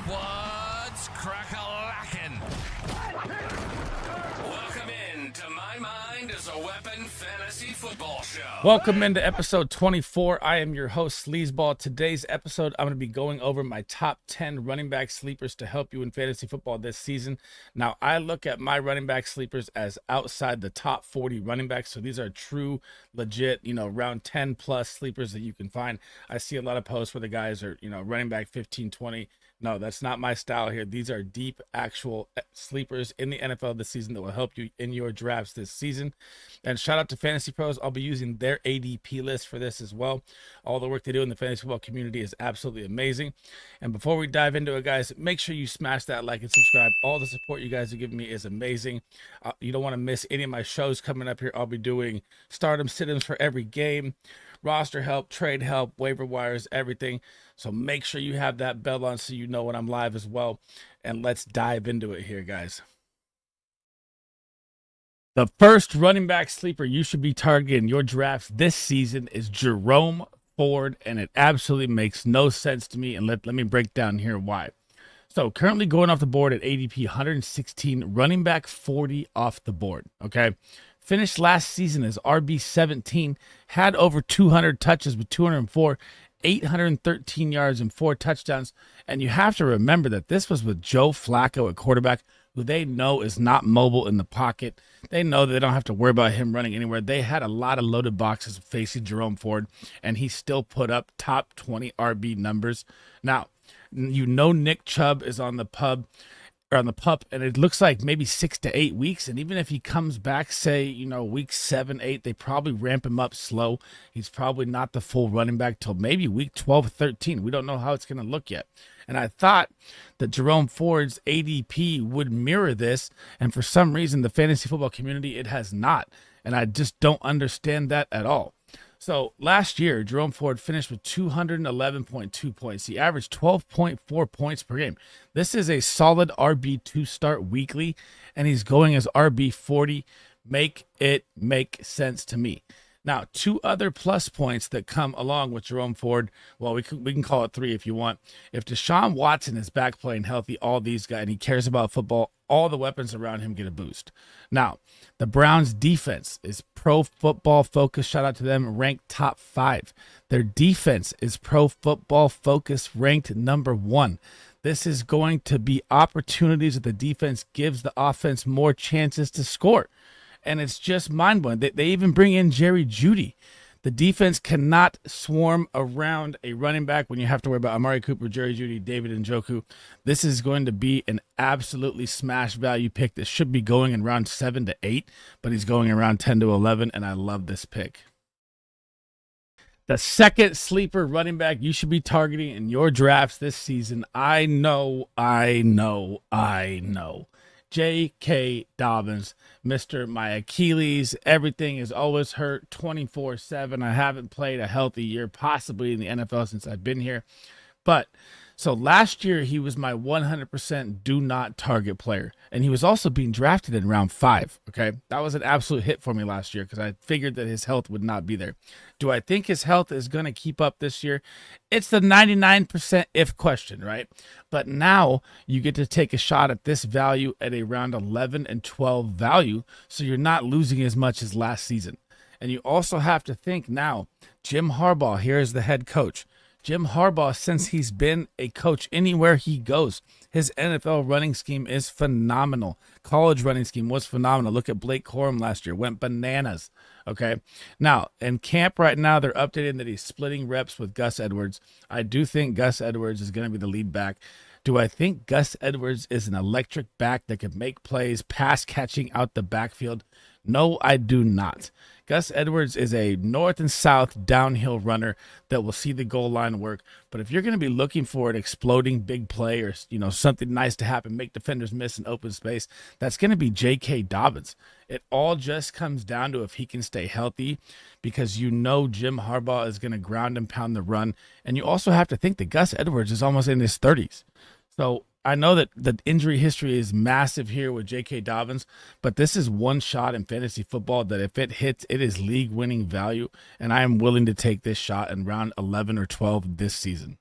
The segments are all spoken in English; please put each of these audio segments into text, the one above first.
What's crack-a-lackin'? Welcome in to My Mind is a Weapon Fantasy Football Show. Welcome into episode 24. I am your host, SleezBall. Today's episode, I'm going to be going over my top 10 running back sleepers to help you in fantasy football this season. Now, I look at my running back sleepers as outside the top 40 running backs. So these are true, legit, around 10 plus sleepers that you can find. I see a lot of posts where the guys are, running back 15, 20. No, that's not my style here. These are deep, actual sleepers in the NFL this season that will help you in your drafts this season. And shout out to Fantasy Pros. I'll be using their ADP list for this as well. All the work they do in the fantasy football community is absolutely amazing. And before we dive into it, guys, make sure you smash that like and subscribe. All the support you guys are giving me is amazing. You don't want to miss any of my shows coming up here. I'll be doing stardom sit-ins for every game, roster help, trade help, waiver wires, everything. So make sure you have that bell on so you know when I'm live as well. And let's dive into it here, guys. The first running back sleeper you should be targeting in your drafts this season is Jerome Ford, and it absolutely makes no sense to me. And let me break down here why. So currently going off the board at ADP 116, running back 40 off the board, okay? Finished last season as RB 17, had over 200 touches with 204, 813 yards and 4 touchdowns. And you have to remember that this was with Joe Flacco at quarterback, who they know is not mobile in the pocket. They know that they don't have to worry about him running anywhere. They had a lot of loaded boxes facing Jerome Ford, and he still put up top 20 RB numbers. Now, Nick Chubb is on the pup, and it looks like maybe 6 to 8 weeks. And even if he comes back, say, week 7, 8, they probably ramp him up slow. He's probably not the full running back till maybe week 12, 13. We don't know how it's going to look yet. And I thought that Jerome Ford's ADP would mirror this. And for some reason, the fantasy football community, it has not. And I just don't understand that at all. So last year, Jerome Ford finished with 211.2 points. He averaged 12.4 points per game. This is a solid RB2 start weekly, and he's going as RB40. Make it make sense to me. Now, 2 other plus points that come along with Jerome Ford. Well, we can call it 3 if you want. If Deshaun Watson is back playing healthy, all these guys, and he cares about football, all the weapons around him get a boost. Now, the Browns defense is Pro Football Focus. Shout out to them, ranked top 5. Their defense is Pro Football Focus, ranked number 1. This is going to be opportunities that the defense gives the offense more chances to score. And it's just mind-blowing. They even bring in Jerry Jeudy. The defense cannot swarm around a running back when you have to worry about Amari Cooper, Jerry Jeudy, David Njoku. This is going to be an absolutely smash value pick that should be going in round 7 to 8, but he's going around 10 to 11, and I love this pick. The second sleeper running back you should be targeting in your drafts this season, I know. J.K. Dobbins, Mr. My Achilles, everything is always hurt 24/7. I haven't played a healthy year, possibly in the NFL since I've been here. But so last year, he was my 100% do not target player. And he was also being drafted in round 5. Okay. That was an absolute hit for me last year because I figured that his health would not be there. Do I think his health is going to keep up this year? It's the 99% if question, right? But now you get to take a shot at this value at a round 11 and 12 value. So you're not losing as much as last season. And you also have to think now, Jim Harbaugh here is the head coach. Jim Harbaugh, since he's been a coach anywhere he goes, his NFL running scheme is phenomenal. College running scheme was phenomenal. Look at Blake Corum last year. Went bananas. Okay. Now, in camp right now, they're updating that he's splitting reps with Gus Edwards. I do think Gus Edwards is going to be the lead back. Do I think Gus Edwards is an electric back that can make plays, pass catching out the backfield? No, I do not. Gus Edwards is a north and south downhill runner that will see the goal line work. But if you're going to be looking for an exploding big play or, something nice to happen, make defenders miss in open space, that's going to be J.K. Dobbins. It all just comes down to if he can stay healthy because Jim Harbaugh is going to ground and pound the run. And you also have to think that Gus Edwards is almost in his 30s. So I know that the injury history is massive here with J.K. Dobbins, but this is one shot in fantasy football that if it hits, it is league-winning value, and I am willing to take this shot in round 11 or 12 this season.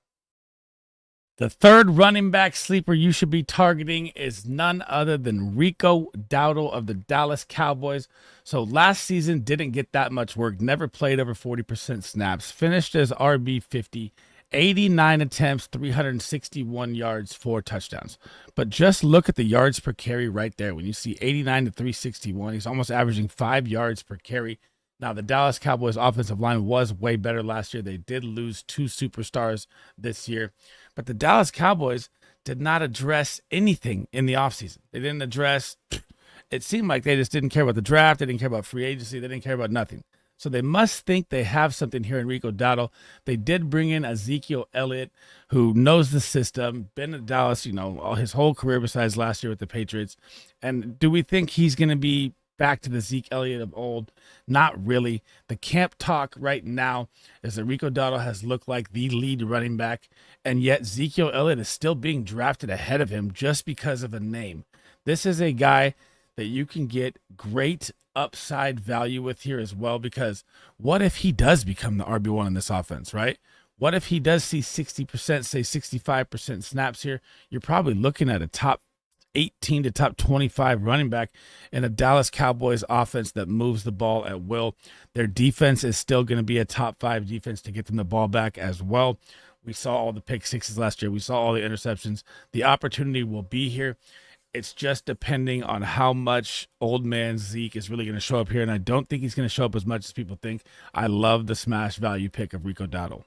The third running back sleeper you should be targeting is none other than Rico Dowdle of the Dallas Cowboys. So last season didn't get that much work, never played over 40% snaps, finished as RB 50, 89 attempts, 361 yards, 4 touchdowns. But just look at the yards per carry right there. When you see 89 to 361, he's almost averaging 5 yards per carry. Now, the Dallas Cowboys offensive line was way better last year. They did lose 2 superstars this year. But the Dallas Cowboys did not address anything in the offseason. They didn't address, it seemed like they just didn't care about the draft. They didn't care about free agency. They didn't care about nothing. So they must think they have something here in Rico Dowdle. They did bring in Ezekiel Elliott, who knows the system, been at Dallas, all his whole career besides last year with the Patriots. And do we think he's going to be back to the Zeke Elliott of old? Not really. The camp talk right now is that Rico Dowdle has looked like the lead running back, and yet Ezekiel Elliott is still being drafted ahead of him just because of a name. This is a guy that you can get great upside value with here as well, because what if he does become the RB1 in this offense, right? What if he does see 60%, say 65% snaps here? You're probably looking at a top 18 to top 25 running back in a Dallas Cowboys offense that moves the ball at will. Their defense is still going to be a top 5 defense to get them the ball back as well. We saw all the pick sixes last year. We saw all the interceptions. The opportunity will be here. It's just depending on how much old man Zeke is really going to show up here, and I don't think he's going to show up as much as people think. I love the smash value pick of Rico Dowdle.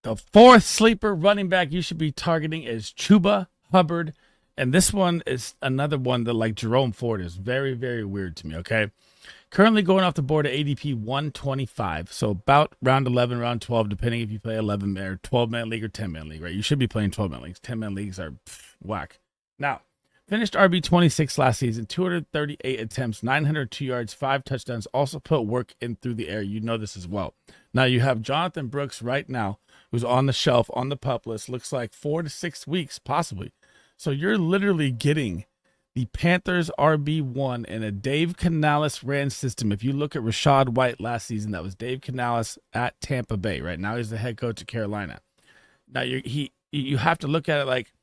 The fourth sleeper running back you should be targeting is Chuba Hubbard. And this one is another one that, like Jerome Ford, is very, very weird to me, okay? Currently going off the board at ADP 125, so about round 11, round 12, depending if you play 11 or 12-man league or 10-man league, right? You should be playing 12-man leagues. 10-man leagues are whack. Now, finished RB 26 last season, 238 attempts, 902 yards, 5 touchdowns, also put work in through the air. You know this as well. Now, you have Jonathan Brooks right now, who's on the shelf, on the pup list, looks like 4 to 6 weeks, possibly. So you're literally getting the Panthers RB1 in a Dave Canales ran system. If you look at Rachaad White last season, that was Dave Canales at Tampa Bay. Right now he's the head coach of Carolina. Now you have to look at it like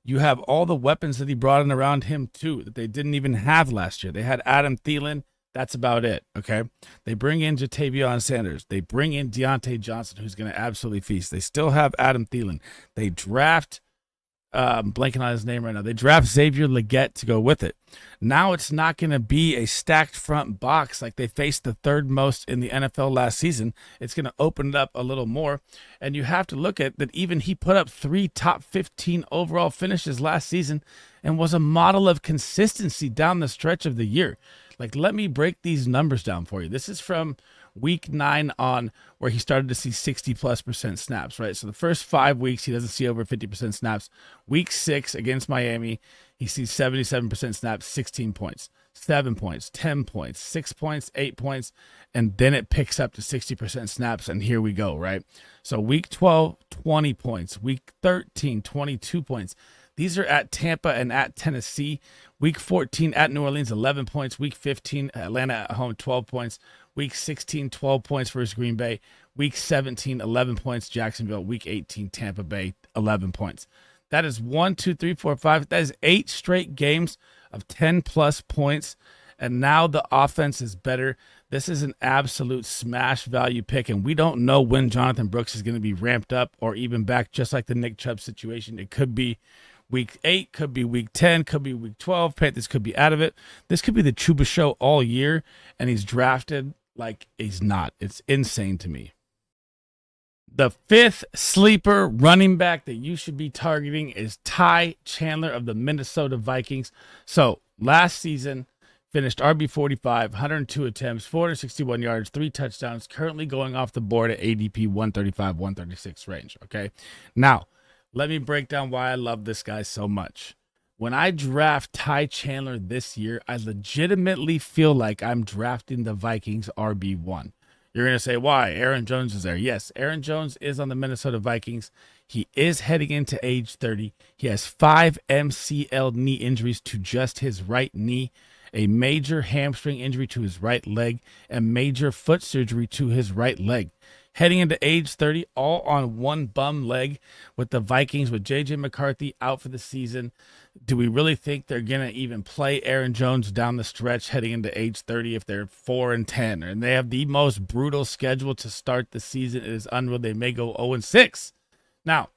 you have all the weapons that he brought in around him too that they didn't even have last year. They had Adam Thielen. That's about it, okay? They bring in Jatavion Sanders. They bring in Deontay Johnson, who's going to absolutely feast. They still have Adam Thielen. They draft I'm blanking on his name right now. They draft Xavier Legette to go with it. Now it's not going to be a stacked front box like they faced the third most in the NFL last season. It's going to open it up a little more. And you have to look at that even he put up 3 top 15 overall finishes last season and was a model of consistency down the stretch of the year. Like, let me break these numbers down for you. This is from week 9 on, where he started to see 60+% snaps, right? So the first 5 weeks, he doesn't see over 50% snaps. Week 6 against Miami, he sees 77% snaps, 16 points, 7 points, 10 points, 6 points, 8 points, and then it picks up to 60% snaps, and here we go, right? So week 12, 20 points. Week 13, 22 points. These are at Tampa and at Tennessee. Week 14 at New Orleans, 11 points. Week 15, Atlanta at home, 12 points. Week 16, 12 points versus Green Bay. Week 17, 11 points, Jacksonville. Week 18, Tampa Bay, 11 points. That is 1, 2, 3, 4, 5. That is 8 straight games of 10-plus points. And now the offense is better. This is an absolute smash value pick, and we don't know when Jonathan Brooks is going to be ramped up or even back, just like the Nick Chubb situation. It could be Week 8, could be Week 10, could be Week 12. Panthers could be out of it. This could be the Chuba show all year, and he's drafted like he's not. It's insane to me. The 5th sleeper running back that you should be targeting is Ty Chandler of the Minnesota Vikings. So last season, finished RB 45, 102 attempts, 461 yards, 3 touchdowns, currently going off the board at ADP 135, 136 range. Okay. Now, let me break down why I love this guy so much. When I draft Ty Chandler this year, I legitimately feel like I'm drafting the Vikings RB1. You're going to say, why? Aaron Jones is there. Yes, Aaron Jones is on the Minnesota Vikings. He is heading into age 30. He has 5 MCL knee injuries to just his right knee, a major hamstring injury to his right leg, and major foot surgery to his right leg. heading into age 30, all on one bum leg with the Vikings, with J.J. McCarthy out for the season. Do we really think they're going to even play Aaron Jones down the stretch heading into age 30 if they're 4-10? And they have the most brutal schedule to start the season. It is unreal. They may go 0-6. Now,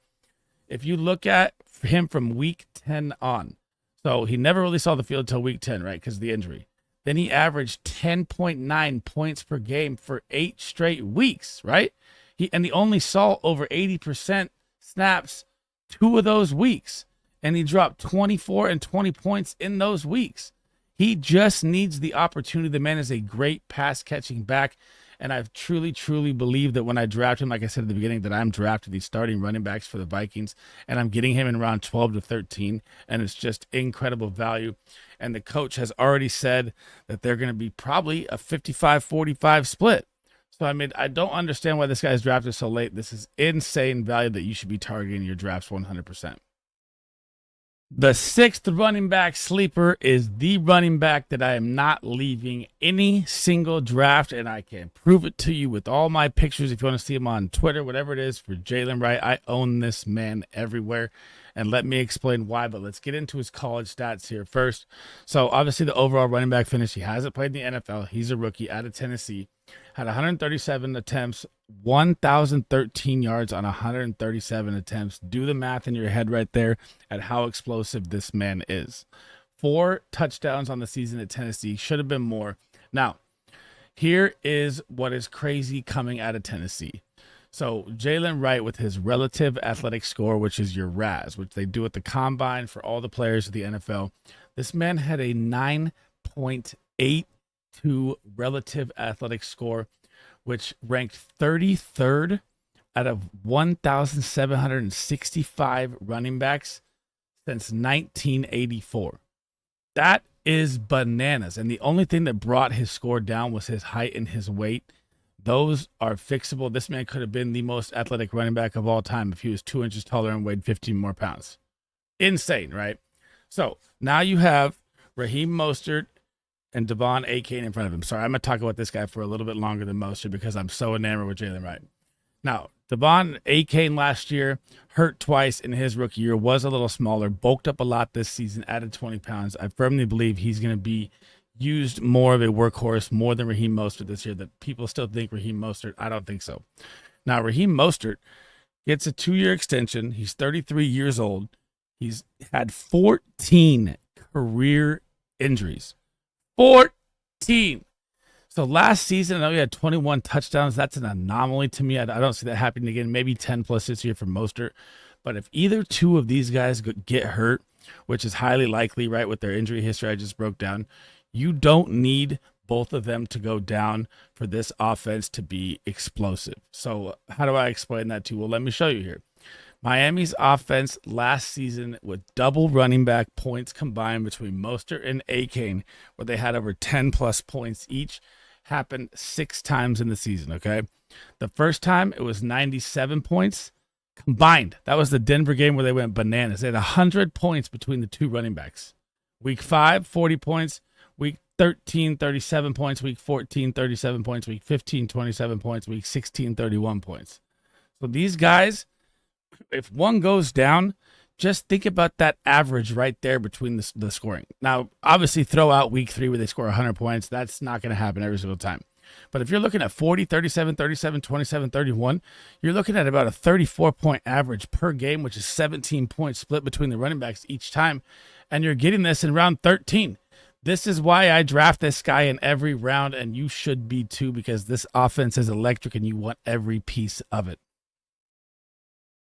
if you look at him from week 10 on, so he never really saw the field until week 10, right, because of the injury. Then he averaged 10.9 points per game for 8 straight weeks, right? He only saw over 80% snaps 2 of those weeks. And he dropped 24 and 20 points in those weeks. He just needs the opportunity. The man is a great pass-catching back. And I've truly, truly believed that when I draft him, like I said at the beginning, that I'm drafting these starting running backs for the Vikings. And I'm getting him in around 12 to 13. And it's just incredible value. And the coach has already said that they're going to be probably a 55-45 split. So, I mean, I don't understand why this guy's drafted so late. This is insane value that you should be targeting your drafts 100%. The 6th running back sleeper is the running back that I am not leaving any single draft, and I can prove it to you with all my pictures. If you want to see him on Twitter, whatever it is, for Jaylen Wright, I own this man everywhere, and let me explain why. But let's get into his college stats here first. So obviously the overall running back finish, he hasn't played in the NFL. He's a rookie out of Tennessee. Had 137 attempts, 1,013 yards on 137 attempts. Do the math in your head right there at how explosive this man is. 4 touchdowns on the season at Tennessee. Should have been more. Now, here is what is crazy coming out of Tennessee. So Jaylen Wright, with his relative athletic score, which is your RAS, which they do at the combine for all the players of the NFL, this man had a 9.82 relative athletic score, which ranked 33rd out of 1,765 running backs since 1984. That is bananas. And the only thing that brought his score down was his height and his weight. Those are fixable. This man could have been the most athletic running back of all time if he was 2 inches taller and weighed 15 more pounds. Insane, right? So now you have Raheem Mostert and Devon Achane in front of him. Sorry, I'm going to talk about this guy for a little bit longer than Mostert because I'm so enamored with Jaylen Wright. Now, Devon Achane last year hurt twice in his rookie year, was a little smaller, bulked up a lot this season, added 20 pounds. I firmly believe he's going to be used more of a workhorse, more than Raheem Mostert this year. That people still think Raheem Mostert. I don't think so. Now, Raheem Mostert gets a 2-year extension. He's 33 years old. He's had 14 career injuries. 14. So last season, I know he had 21 touchdowns. That's an anomaly to me. I don't see that happening again. Maybe 10 plus this year for Mostert. But if either two of these guys get hurt, which is highly likely, right, with their injury history I just broke down, you don't need both of them to go down for this offense to be explosive. So how do I explain that to you? Well, let me show you here. Miami's offense last season with double running back points combined between Mostert and Achane, where they had over 10 plus points each, happened 6 times in the season, okay? The first time it was 97 points combined. That was the Denver game where they went bananas. They had 100 points between the 2 running backs. Week 5, 40 points. Week 13, 37 points. Week 14, 37 points. Week 15, 27 points. Week 16, 31 points. So these guys, if one goes down, just think about that average right there between the scoring. Now, obviously, throw out week 3 where they score 100 points. That's not going to happen every single time. But if you're looking at 40, 37, 37, 27, 31, you're looking at about a 34-point average per game, which is 17 points split between the running backs each time. And you're getting this in round 13. This is why I draft this guy in every round, and you should be too, because this offense is electric and you want every piece of it.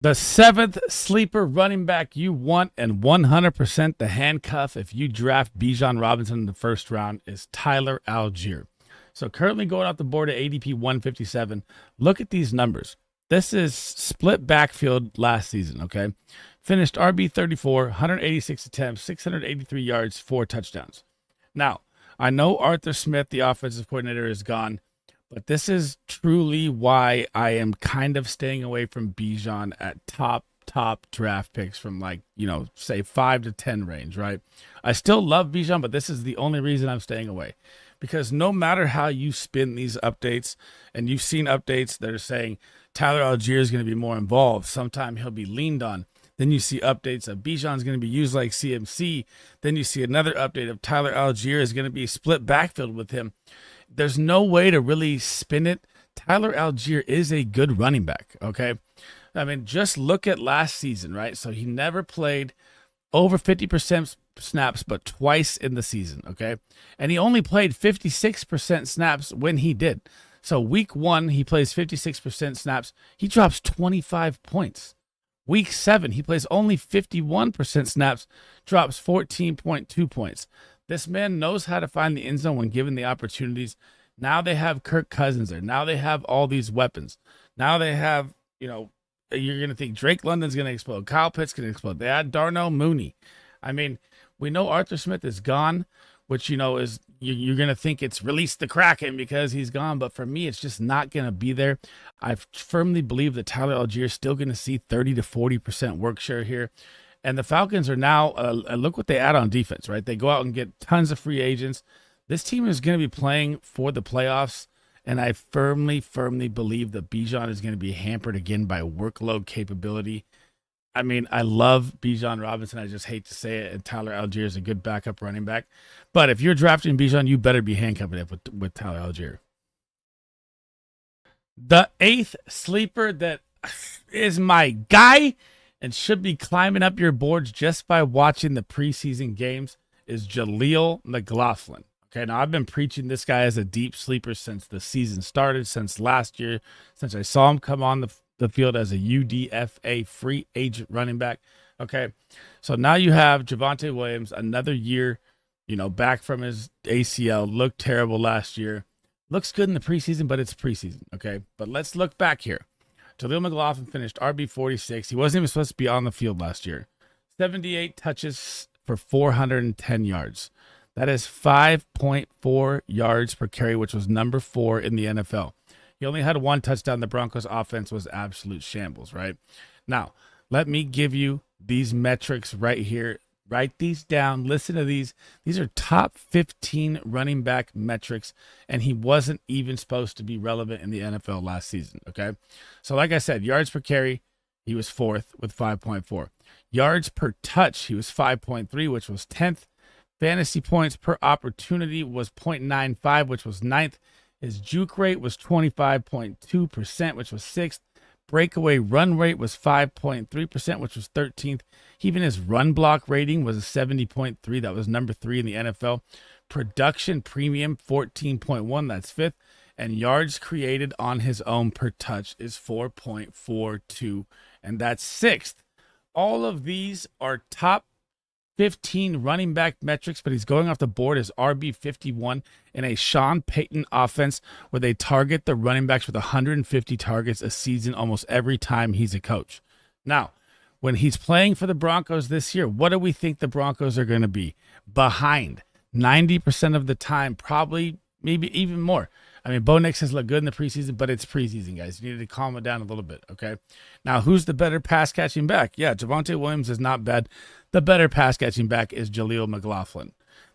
The 7th sleeper running back you want, and 100% the handcuff if you draft Bijan Robinson in the first round, is Tyler Allgeier. So currently going off the board at ADP 157. Look at these numbers. This is split backfield last season, okay? Finished RB 34, 186 attempts, 683 yards, 4 touchdowns. Now, I know Arthur Smith, the offensive coordinator, is gone, but this is truly why I am kind of staying away from Bijan at top draft picks from, like, say 5 to 10 range, right? I still love Bijan, but this is the only reason I'm staying away. because no matter how you spin these updates, and you've seen updates that are saying Tyler Allgeier is going to be more involved, sometime he'll be leaned on. Then you see updates of Bijan's going to be used like CMC. Then you see another update of Tyler Allgeier is going to be split backfield with him. There's no way to really spin it. Tyler Allgeier is a good running back, okay? I mean, just look at last season, right? So he never played over 50% snaps, but twice in the season, okay? And he only played 56% snaps when he did. So week 1, he plays 56% snaps. He drops 25 points. Week 7, he plays only 51% snaps, drops 14.2 points. This man knows how to find the end zone when given the opportunities. Now they have Kirk Cousins there. Now they have all these weapons. Now they have, you're going to think Drake London's going to explode. Kyle Pitts going to explode. They had Darnell Mooney. I mean, we know Arthur Smith is gone, which, is you're going to think it's released the Kraken because he's gone. But for me, it's just not going to be there. I firmly believe that Tyler Allgeier is still going to see 30 to 40% work share here. And the Falcons are now, look what they add on defense, right? They go out and get tons of free agents. This team is going to be playing for the playoffs. And I firmly believe that Bijan is going to be hampered again by workload capability. I mean, I love Bijan Robinson. I just hate to say it. And Tyler Allgeier is a good backup running back. But if you're drafting Bijan, you better be handcuffing it with Tyler Allgeier. The 8th sleeper that is my guy and should be climbing up your boards just by watching the preseason games is Jaleel McLaughlin. Okay, now I've been preaching this guy as a deep sleeper since the season started, since last year, since I saw him come on the field as a UDFA free agent running back. Okay, so now you have Javonte Williams, another year, back from his ACL, looked terrible last year. Looks good in the preseason, but it's preseason, okay? But let's look back here. Jaleel McLaughlin finished RB 46. He wasn't even supposed to be on the field last year. 78 touches for 410 yards. That is 5.4 yards per carry, which was number 4 in the NFL. He only had 1 touchdown. The Broncos offense was absolute shambles, right? Now, let me give you these metrics right here. Write these down. Listen to these. These are top 15 running back metrics, and he wasn't even supposed to be relevant in the NFL last season, okay? So like I said, yards per carry, he was 4th with 5.4. Yards per touch, he was 5.3, which was 10th. Fantasy points per opportunity was 0.95, which was 9th. His juke rate was 25.2%, which was 6th. Breakaway run rate was 5.3%, which was 13th. Even his run block rating was a 70.3. That was number 3 in the NFL. Production premium, 14.1. That's 5th. And yards created on his own per touch is 4.42. And that's 6th. All of these are top 15 running back metrics, but he's going off the board as RB 51 in a Sean Payton offense where they target the running backs with 150 targets a season almost every time he's a coach. Now, when he's playing for the Broncos this year, what do we think the Broncos are going to be? Behind 90% of the time, probably maybe even more. I mean, Bo Nix has looked good in the preseason, but it's preseason, guys. You need to calm it down a little bit, okay? Now, who's the better pass-catching back? Yeah, Javonte Williams is not bad. The better pass-catching back is Jaleel McLaughlin.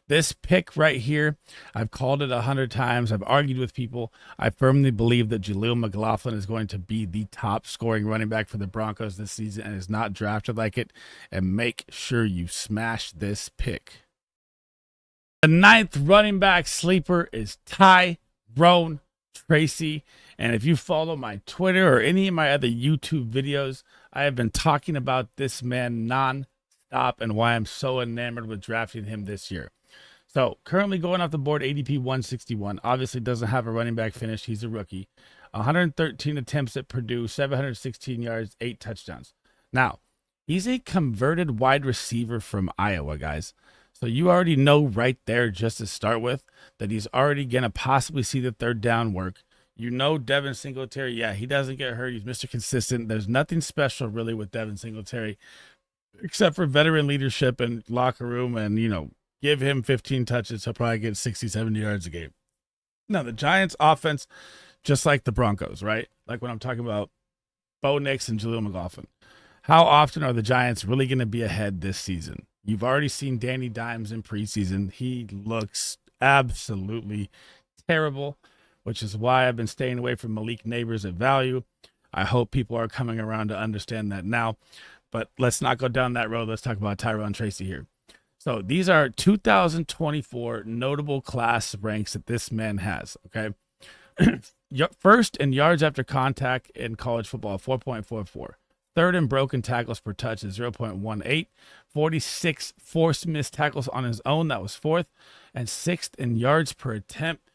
This pick right here, I've called it 100 times. I've argued with people. I firmly believe that Jaleel McLaughlin is going to be the top-scoring running back for the Broncos this season and is not drafted like it. And make sure you smash this pick. The 9th running back sleeper is Tyrone Tracy. And if you follow my Twitter or any of my other YouTube videos, I have been talking about this man non-stop and why I'm so enamored with drafting him this year. So currently going off the board, ADP 161. Obviously doesn't have a running back finish. He's a rookie. 113 attempts at Purdue, 716 yards, 8 touchdowns. Now, he's a converted wide receiver from Iowa, guys. So you already know right there, just to start with, that he's already going to possibly see the third down work. You know Devin Singletary, yeah, he doesn't get hurt. He's Mr. Consistent. There's nothing special really with Devin Singletary except for veteran leadership and locker room and, give him 15 touches. He'll probably get 60, 70 yards a game. Now, the Giants offense, just like the Broncos, right? Like when I'm talking about Bo Nix and Jaleel McLaughlin. How often are the Giants really going to be ahead this season? You've already seen Danny Dimes in preseason. He looks absolutely terrible, which is why I've been staying away from Malik Neighbors at value. I hope people are coming around to understand that now, but let's not go down that road. Let's talk about Tyrone Tracy here. So these are 2024 notable class ranks that this man has, okay? First in yards after contact in college football, 4.44. Third in broken tackles per touch is 0.18. 46 forced missed tackles on his own, that was fourth. And sixth in yards per attempt,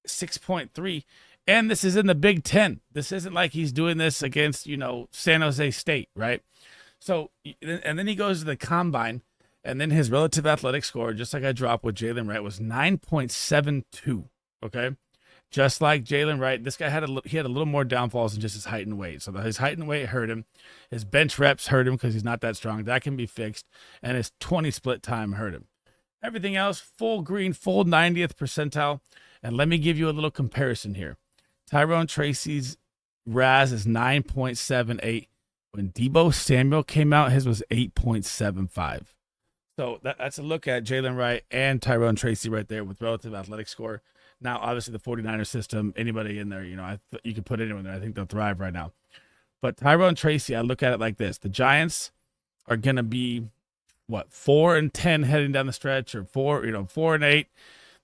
6.3. And this is in the Big Ten. This isn't like he's doing this against, San Jose State, right? So, and then he goes to the combine, and then his relative athletic score, just like I dropped with Jaylen Wright, was 9.72, okay? Just like Jaylen Wright, this guy had a little more downfalls than just his height and weight. So his height and weight hurt him. His bench reps hurt him because he's not that strong. That can be fixed. And his 20 split time hurt him. Everything else, full green, full 90th percentile. And let me give you a little comparison here. Tyrone Tracy's RAS is 9.78. When Deebo Samuel came out, his was 8.75. So that's a look at Jaylen Wright and Tyrone Tracy right there with relative athletic score. Now, obviously, the 49ers system, anybody in there, you can put anyone there. I think they'll thrive right now. But Tyrone Tracy, I look at it like this. The Giants are going to be, 4-10 heading down the stretch, or 4-8.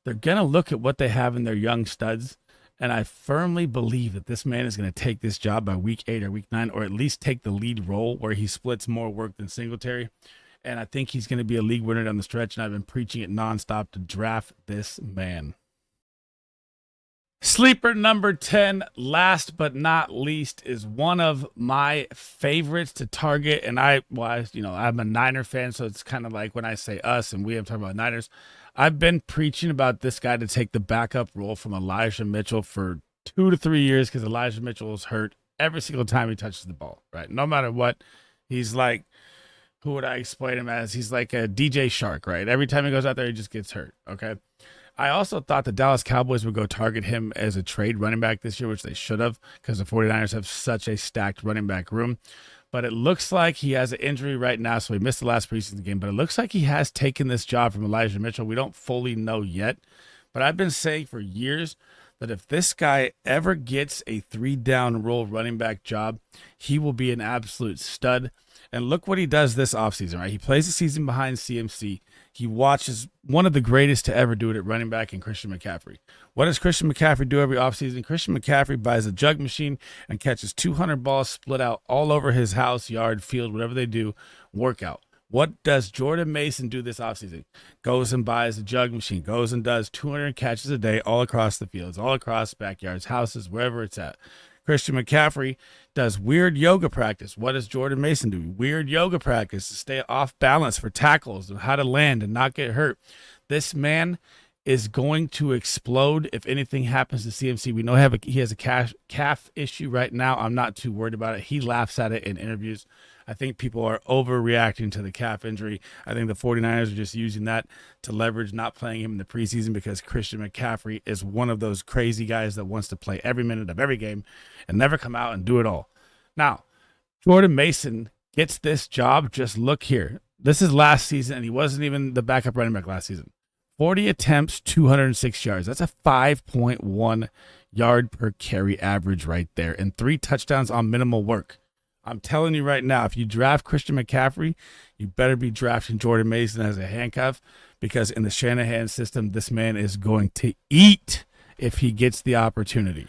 They're going to look at what they have in their young studs. And I firmly believe that this man is going to take this job by week 8 or week 9, or at least take the lead role where he splits more work than Singletary. And I think he's going to be a league winner down the stretch. And I've been preaching it nonstop to draft this man. Sleeper number 10, last but not least, is one of my favorites to target. And I'm a Niner fan, so it's kind of like when I say us and I'm talking about Niners. I've been preaching about this guy to take the backup role from Elijah Mitchell for 2 to 3 years, because Elijah Mitchell is hurt every single time he touches the ball, right? No matter what, he's like, who would I explain him as? He's like a DJ Shark, right? Every time he goes out there, he just gets hurt, okay? I also thought the Dallas Cowboys would go target him as a trade running back this year, which they should have, because the 49ers have such a stacked running back room. But it looks like he has an injury right now, so he missed the last preseason game. But it looks like he has taken this job from Elijah Mitchell. We don't fully know yet. But I've been saying for years that if this guy ever gets a 3-down role running back job, he will be an absolute stud. And look what he does this offseason, right? He plays the season behind CMC. He watches one of the greatest to ever do it at running back in Christian McCaffrey. What does Christian McCaffrey do every offseason? Christian McCaffrey buys a jug machine and catches 200 balls split out all over his house, yard, field, whatever they do, workout. What does Jordan Mason do this offseason? Goes and buys a jug machine, goes and does 200 catches a day all across the fields, all across backyards, houses, wherever it's at. Christian McCaffrey does weird yoga practice. What does Jordan Mason do? Weird yoga practice to stay off balance for tackles and how to land and not get hurt. This man is going to explode if anything happens to CMC. We know he has a calf issue right now. I'm not too worried about it. He laughs at it in interviews. I think people are overreacting to the calf injury. I think the 49ers are just using that to leverage not playing him in the preseason, because Christian McCaffrey is one of those crazy guys that wants to play every minute of every game and never come out and do it all. Now, Jordan Mason gets this job. Just look here. This is last season, and he wasn't even the backup running back last season. 40 attempts, 206 yards. That's a 5.1 yard per carry average right there, and 3 touchdowns on minimal work. I'm telling you right now, if you draft Christian McCaffrey, you better be drafting Jordan Mason as a handcuff, because in the Shanahan system, this man is going to eat if he gets the opportunity.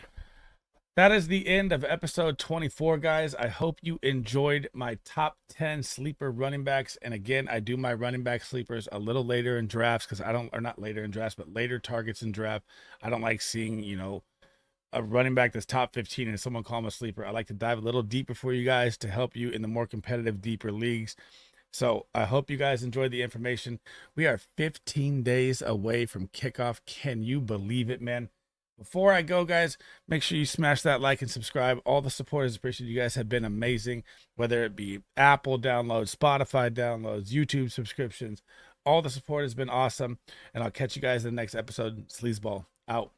That is the end of episode 24, guys. I hope you enjoyed my top 10 sleeper running backs. And again, I do my running back sleepers a little later in drafts, because not later in drafts, but later targets in draft. I don't like seeing, a running back that's top 15 and someone call him a sleeper. I like to dive a little deeper for you guys to help you in the more competitive, deeper leagues. So I hope you guys enjoyed the information. We are 15 days away from kickoff. Can you believe it, man? Before I go, guys, make sure you smash that like and subscribe. All the support is appreciated. You guys have been amazing, whether it be Apple downloads, Spotify downloads, YouTube subscriptions. All the support has been awesome. And I'll catch you guys in the next episode. SleezBall out.